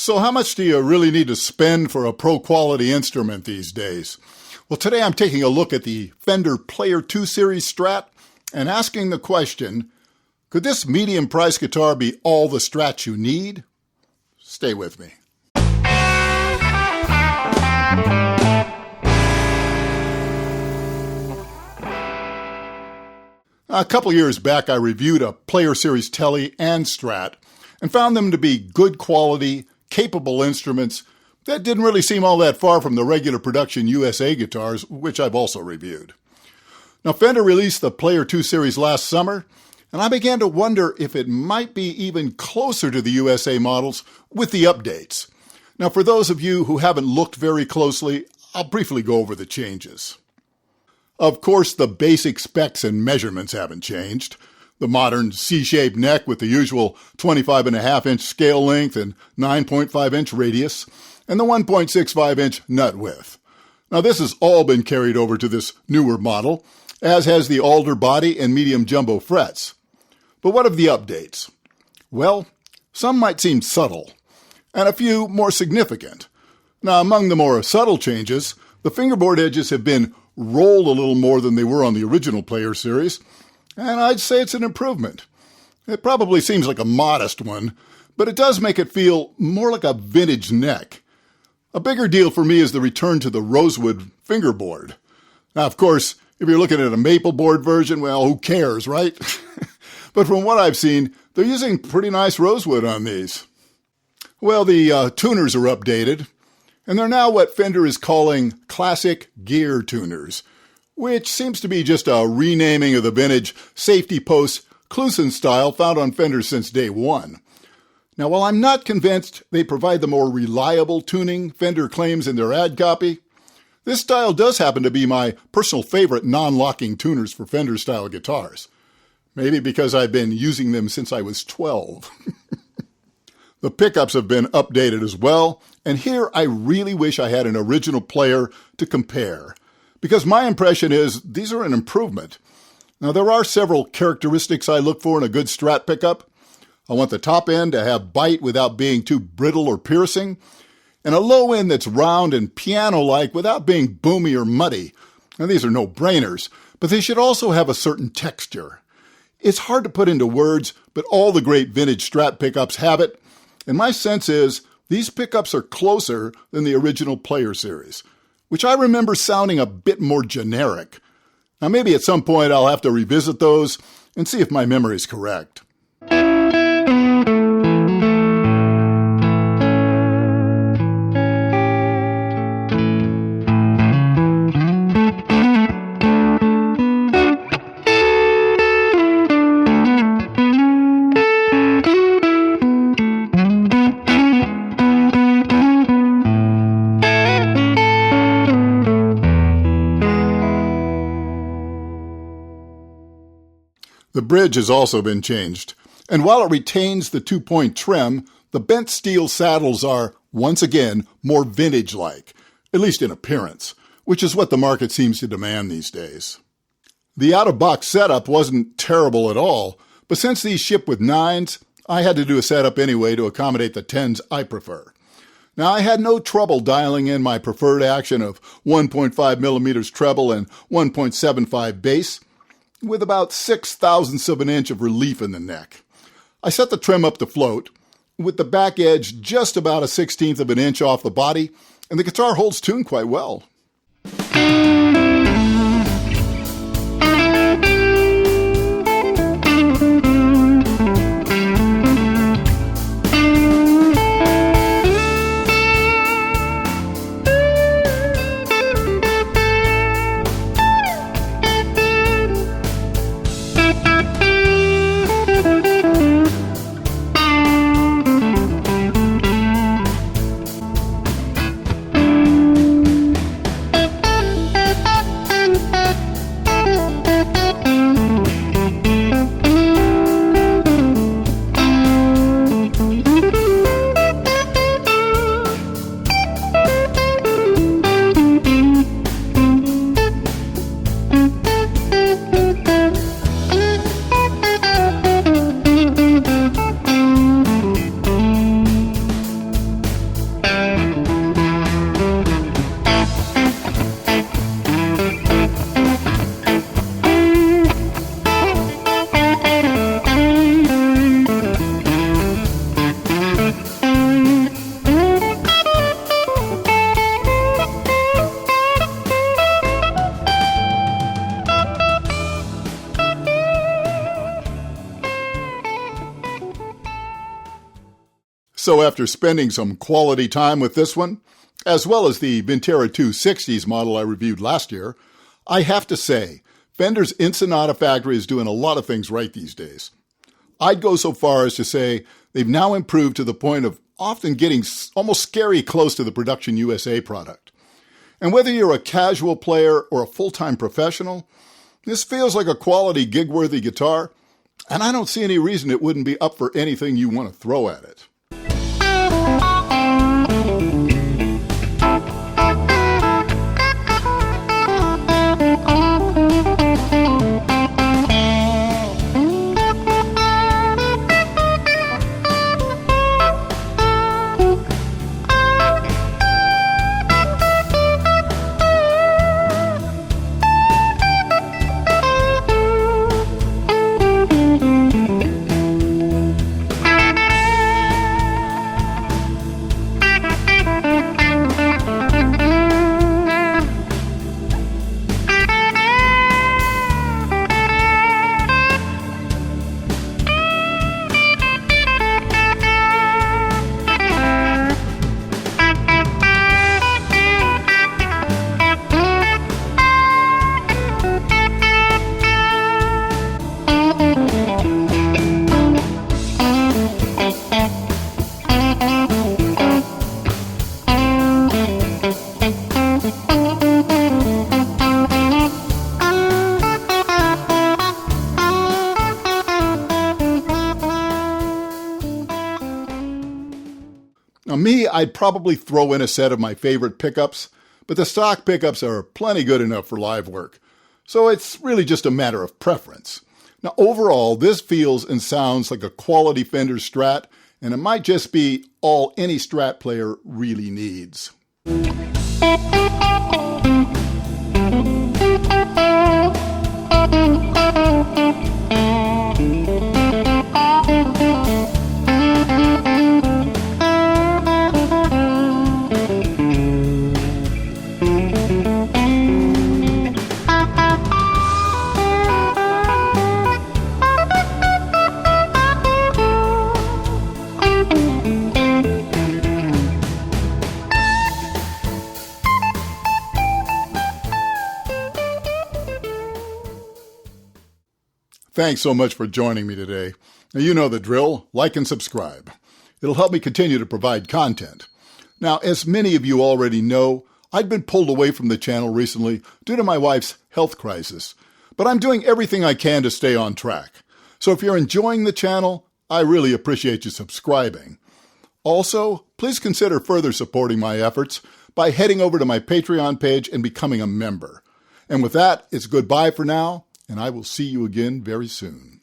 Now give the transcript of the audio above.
So how much do you really need to spend for a pro-quality instrument these days? Well, today I'm taking a look at the Fender Player II Series Strat and asking the question, could this medium-priced guitar be all the Strat you need? Stay with me. A couple years back, I reviewed a Player Series Tele and Strat and found them to be good quality, capable instruments that didn't really seem all that far from the regular production USA guitars, which I've also reviewed. Now, Fender released the Player II Series last summer, and I began to wonder if it might be even closer to the USA models with the updates. Now, for those of you who haven't looked very closely, I'll briefly go over the changes. Of course, the basic specs and measurements haven't changed. The modern C-shaped neck with the usual 25.5-inch scale length and 9.5-inch radius, and the 1.65-inch nut width. Now, this has all been carried over to this newer model, as has the alder body and medium jumbo frets. But what of the updates? Well, some might seem subtle, and a few more significant. Now, among the more subtle changes, the fingerboard edges have been rolled a little more than they were on the original Player Series, and I'd say it's an improvement. It probably seems like a modest one, but it does make it feel more like a vintage neck. A bigger deal for me is the return to the rosewood fingerboard. Now, of course, if you're looking at a maple board version, well, who cares, right? But from what I've seen, they're using pretty nice rosewood on these. Well, the tuners are updated, and they're now what Fender is calling classic gear tuners, which seems to be just a renaming of the vintage safety post Kluson style found on Fender since day one. Now, while I'm not convinced they provide the more reliable tuning Fender claims in their ad copy, this style does happen to be my personal favorite non-locking tuners for Fender-style guitars. Maybe because I've been using them since I was 12. The pickups have been updated as well, and here I really wish I had an original player to compare, because my impression is these are an improvement. Now, there are several characteristics I look for in a good Strat pickup. I want the top end to have bite without being too brittle or piercing, and a low end that's round and piano-like without being boomy or muddy. Now, these are no-brainers, but they should also have a certain texture. It's hard to put into words, but all the great vintage Strat pickups have it, and my sense is these pickups are closer than the original Player Series, which I remember sounding a bit more generic. Now, maybe at some point I'll have to revisit those and see if my memory is correct. The bridge has also been changed, and while it retains the 2-point trim, the bent steel saddles are, once again, more vintage-like, at least in appearance, which is what the market seems to demand these days. The out-of-box setup wasn't terrible at all, but since these ship with 9s, I had to do a setup anyway to accommodate the 10s I prefer. Now, I had no trouble dialing in my preferred action of 1.5 millimeters treble and 1.75 bass, with about 6/1000ths of an inch of relief in the neck. I set the trim up to float, with the back edge just about 1/16 of an inch off the body, and the guitar holds tune quite well. So after spending some quality time with this one, as well as the Vintera 260s model I reviewed last year, I have to say, Fender's Ensenada factory is doing a lot of things right these days. I'd go so far as to say they've now improved to the point of often getting almost scary close to the Production USA product. And whether you're a casual player or a full-time professional, this feels like a quality gig-worthy guitar, and I don't see any reason it wouldn't be up for anything you want to throw at it. Now me, I'd probably throw in a set of my favorite pickups, but the stock pickups are plenty good enough for live work. So it's really just a matter of preference. Now overall, this feels and sounds like a quality Fender Strat, and it might just be all any Strat player really needs. Thanks so much for joining me today. Now, you know the drill. Like and subscribe. It'll help me continue to provide content. Now, as many of you already know, I'd been pulled away from the channel recently due to my wife's health crisis, but I'm doing everything I can to stay on track. So if you're enjoying the channel, I really appreciate you subscribing. Also, please consider further supporting my efforts by heading over to my Patreon page and becoming a member. And with that, it's goodbye for now, and I will see you again very soon.